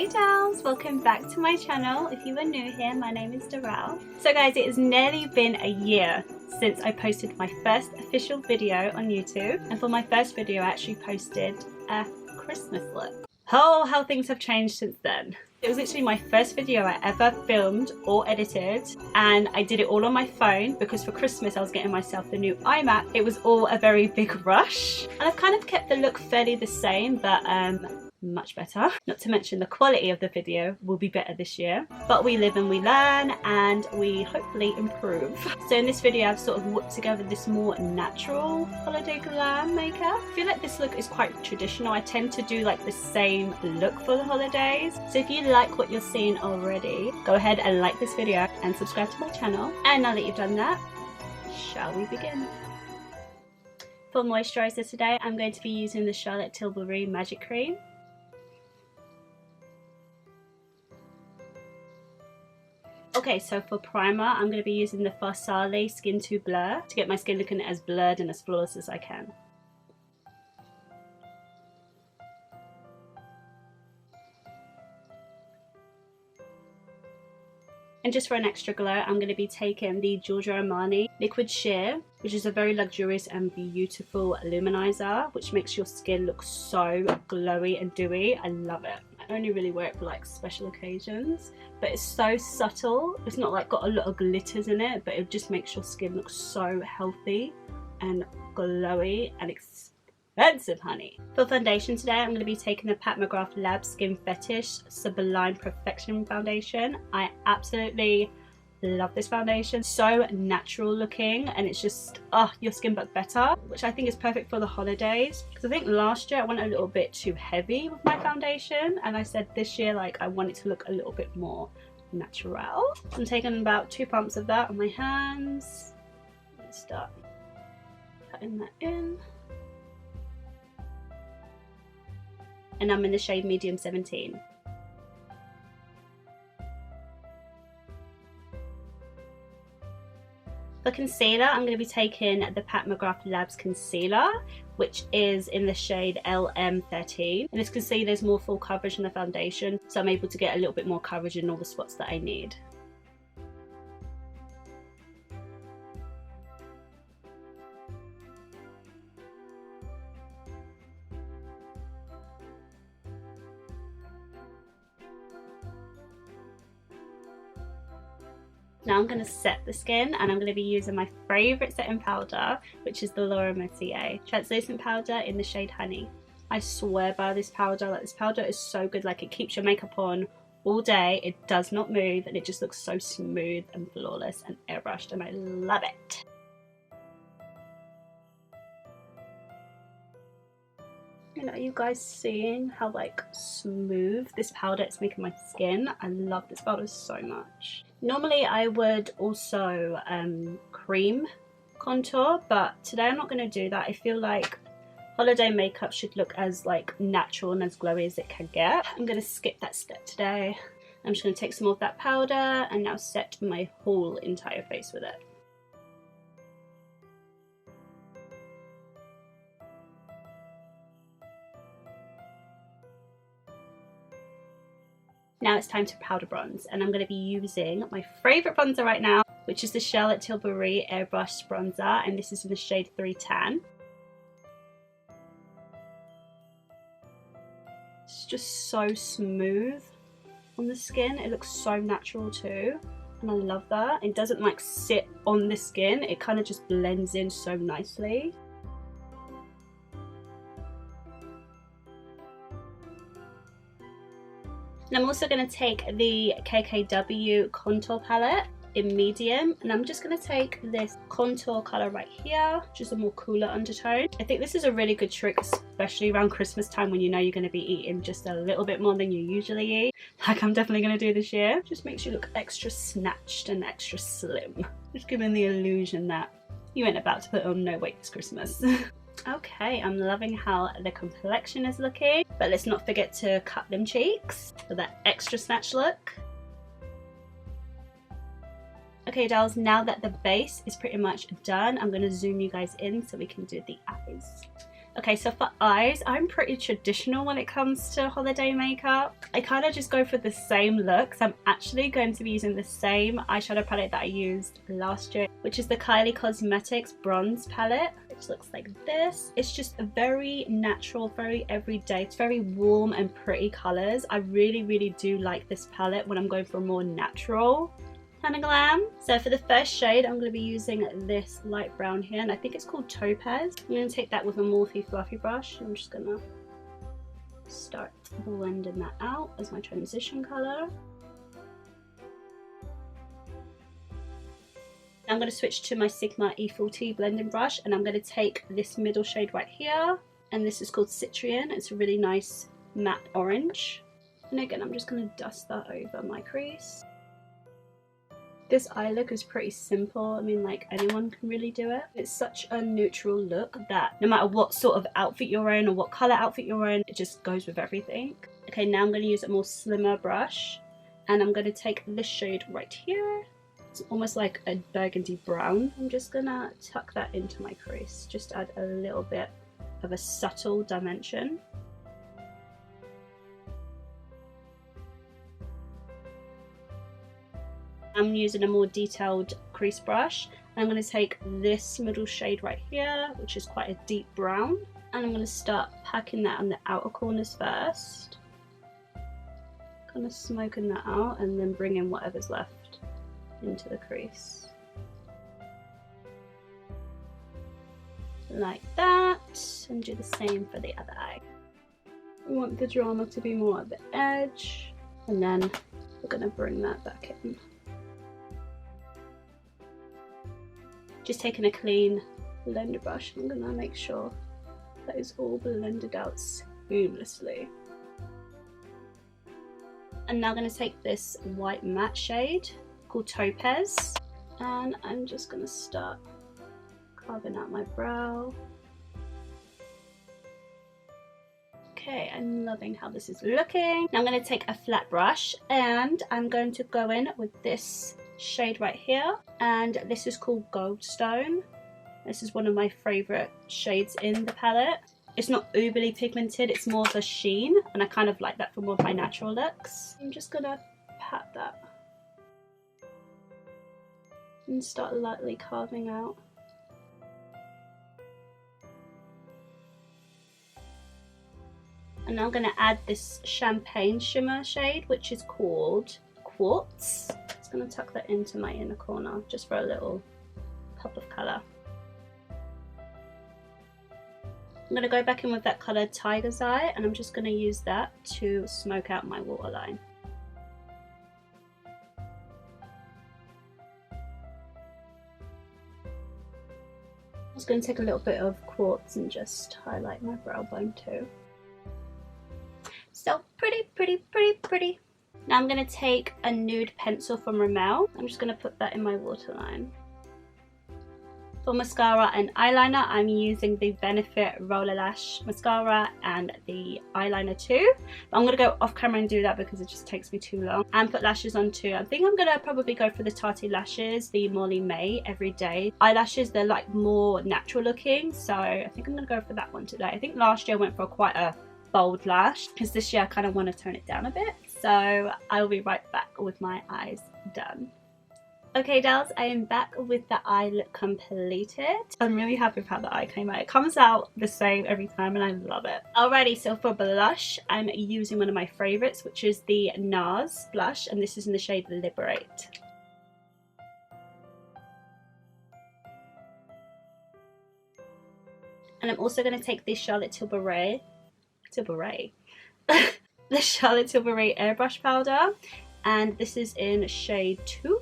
Hey dolls, welcome back to my channel. If you are new here, my name is Darrell. So guys, it has nearly been a year since I posted my first official video on YouTube, and for my first video I actually posted a Christmas look. Oh, how things have changed since then. It was literally my first video I ever filmed or edited, and I did it all on my phone because for Christmas I was getting myself the new iMac. It was all a very big rush, and I've kind of kept the look fairly the same, but much better. Not to mention the quality of the video will be better this year, but we live and we learn and we hopefully improve. So in this video I've sort of whipped together this more natural holiday glam makeup. I feel like this look is quite traditional. I tend to do like the same look for the holidays. So if you like what you're seeing already, go ahead and like this video and subscribe to my channel. And now that you've done that, shall we begin? For moisturizer today I'm going to be using the Charlotte Tilbury Magic Cream. Okay, so for primer, I'm going to be using the Farsali Skin to Blur to get my skin looking as blurred and as flawless as I can. And just for an extra glow, I'm going to be taking the Giorgio Armani Liquid Sheer, which is a very luxurious and beautiful luminizer, which makes your skin look so glowy and dewy. I love it. I only really wear it for like special occasions, but it's so subtle. It's not like got a lot of glitters in it, but it just makes your skin look so healthy and glowy and expensive, honey. For foundation today, I'm going to be taking the Pat McGrath Lab Skin Fetish Sublime Perfection Foundation. I absolutely love this foundation. So natural looking, and it's just your skin but better, which I think is perfect for the holidays, because I think last year I went a little bit too heavy with my foundation, and I said this year like I want it to look a little bit more natural. So I'm taking about 2 pumps of that on my hands and start cutting that in. And I'm in the shade medium 17. For concealer, I'm going to be taking the Pat McGrath Labs Concealer, which is in the shade LM13. And this concealer is more full coverage than the foundation, so I'm able to get a little bit more coverage in all the spots that I need. Now I'm going to set the skin, and I'm going to be using my favourite setting powder, which is the Laura Mercier translucent powder in the shade Honey. I swear by this powder. Like, this powder is so good. Like, it keeps your makeup on all day, it does not move, and it just looks so smooth and flawless and airbrushed, and I love it. And are you guys seeing how like smooth this powder is making my skin? I love this powder so much. Normally I would also cream contour, but today I'm not going to do that. I feel like holiday makeup should look as like natural and as glowy as it can get. I'm going to skip that step today. I'm just going to take some more of that powder and now set my whole entire face with it. Now it's time to powder bronze, and I'm going to be using my favourite bronzer right now, which is the Charlotte Tilbury Airbrush Bronzer, and this is in the shade 3 Tan. It's just so smooth on the skin. It looks so natural too, and I love that. It doesn't like sit on the skin, it kind of just blends in so nicely. And I'm also going to take the KKW contour palette in medium, and I'm just going to take this contour colour right here, which is a more cooler undertone. I think this is a really good trick, especially around Christmas time when you know you're going to be eating just a little bit more than you usually eat, like I'm definitely going to do this year. Just makes you look extra snatched and extra slim, just giving the illusion that you ain't about to put on no weight this Christmas. Okay, I'm loving how the complexion is looking, but let's not forget to cut them cheeks for that extra snatch look. Okay dolls, now that the base is pretty much done, I'm going to zoom you guys in so we can do the eyes. Okay, so for eyes, I'm pretty traditional when it comes to holiday makeup. I kind of just go for the same looks. I'm actually going to be using the same eyeshadow palette that I used last year, which is the Kylie Cosmetics Bronze Palette, which looks like this. It's just a very natural, very everyday. It's very warm and pretty colours. I really do like this palette when I'm going for a more natural kind of glam. So for the first shade, I'm going to be using this light brown here, and I think it's called Topaz. I'm going to take that with a Morphe fluffy brush. I'm just going to start blending that out as my transition colour. I'm going to switch to my Sigma E40 blending brush, and I'm going to take this middle shade right here, and this is called Citrian. It's a really nice matte orange, and again I'm just going to dust that over my crease. This eye look is pretty simple. I mean, like, anyone can really do it. It's such a neutral look that no matter what sort of outfit you're in or what colour outfit you're in, it just goes with everything. Okay, now I'm going to use a more slimmer brush, and I'm going to take this shade right here. It's almost like a burgundy brown. I'm just going to tuck that into my crease, just add a little bit of a subtle dimension. I'm using a more detailed crease brush, and I'm going to take this middle shade right here, which is quite a deep brown, and I'm going to start packing that on the outer corners first, kind of smoking that out, and then bring in whatever's left into the crease like that, and do the same for the other eye. We want the drama to be more at the edge, and then we're going to bring that back in. Just taking a clean blender brush, I'm going to make sure that is all blended out seamlessly. I'm now going to take this white matte shade called Topaz, and I'm just going to start carving out my brow. Okay, I'm loving how this is looking. Now I'm going to take a flat brush, and I'm going to go in with this shade right here, and this is called Goldstone. This is one of my favourite shades in the palette. It's not overly pigmented, it's more of a sheen, and I kind of like that for more of my natural looks. I'm just gonna pat that and start lightly carving out. And now I'm going to add this champagne shimmer shade, which is called Quartz. I'm going to tuck that into my inner corner just for a little pop of colour. I'm going to go back in with that colour Tiger's Eye, and I'm just going to use that to smoke out my waterline. I'm just going to take a little bit of Quartz and just highlight my brow bone too. So pretty. Now I'm going to take a nude pencil from Rimmel. I'm just going to put that in my waterline. For mascara and eyeliner, I'm using the Benefit Roller Lash Mascara and the eyeliner too. But I'm going to go off camera and do that because it just takes me too long. And put lashes on too. I think I'm going to probably go for the Tarte Lashes, the Molly May Everyday eyelashes. They're like more natural looking, so I think I'm going to go for that one today. I think last year I went for quite a bold lash, because this year I kind of want to tone it down a bit. So I'll be right back with my eyes done. Okay dolls, I am back with the eye look completed. I'm really happy with how the eye came out. It comes out the same every time and I love it. Alrighty, so for blush, I'm using one of my favourites, which is the NARS blush, and this is in the shade Liberate. And I'm also going to take this Charlotte Tilbury the Charlotte Tilbury airbrush powder, and this is in shade 2.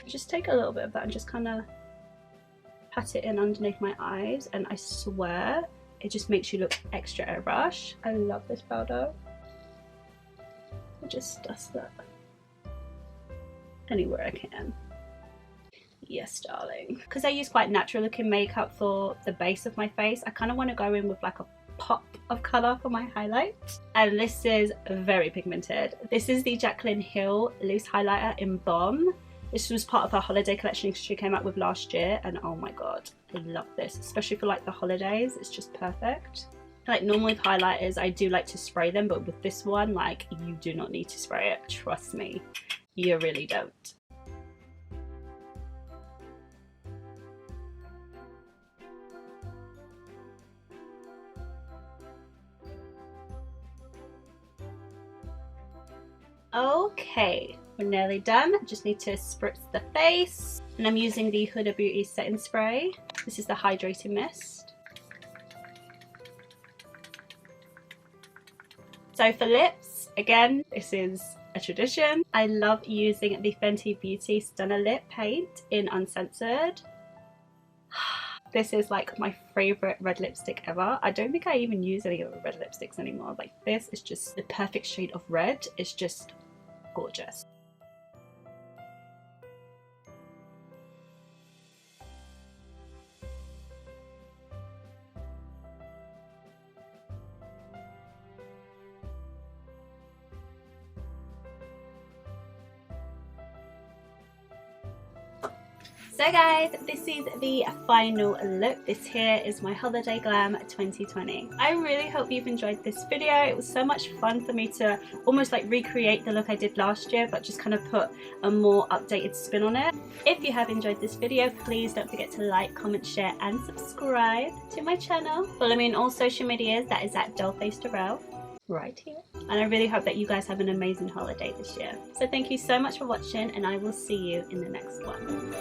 Just take a little bit of that and just kind of pat it in underneath my eyes, and I swear it just makes you look extra airbrush. I love this powder. I just dust that anywhere I can. Yes darling. Because I use quite natural looking makeup for the base of my face, I kind of want to go in with like a pop of colour for my highlights, and this is very pigmented. This is the Jaclyn Hill loose highlighter in Bomb, This was part of her holiday collection she came out with last year, and oh my god, I love this, especially for like the holidays. It's just perfect. Like normally with highlighters I do like to spray them, but with this one, like, you do not need to spray it, trust me, you really don't. Okay, we're nearly done. Just need to spritz the face, and I'm using the Huda Beauty setting spray. This is the hydrating mist. So for lips, again, this is a tradition. I love using the Fenty Beauty Stunner Lip Paint in Uncensored. This is like my favorite red lipstick ever. I don't think I even use any other red lipsticks anymore. Like, this is just the perfect shade of red. It's just gorgeous. So guys, this is the final look. This here is my Holiday Glam 2020. I really hope you've enjoyed this video. It was so much fun for me to almost like recreate the look I did last year, but just kind of put a more updated spin on it. If you have enjoyed this video, please don't forget to like, comment, share and subscribe to my channel. Follow me on all social medias, that is at dollfacedarrell right here. And I really hope that you guys have an amazing holiday this year. So thank you so much for watching, and I will see you in the next one.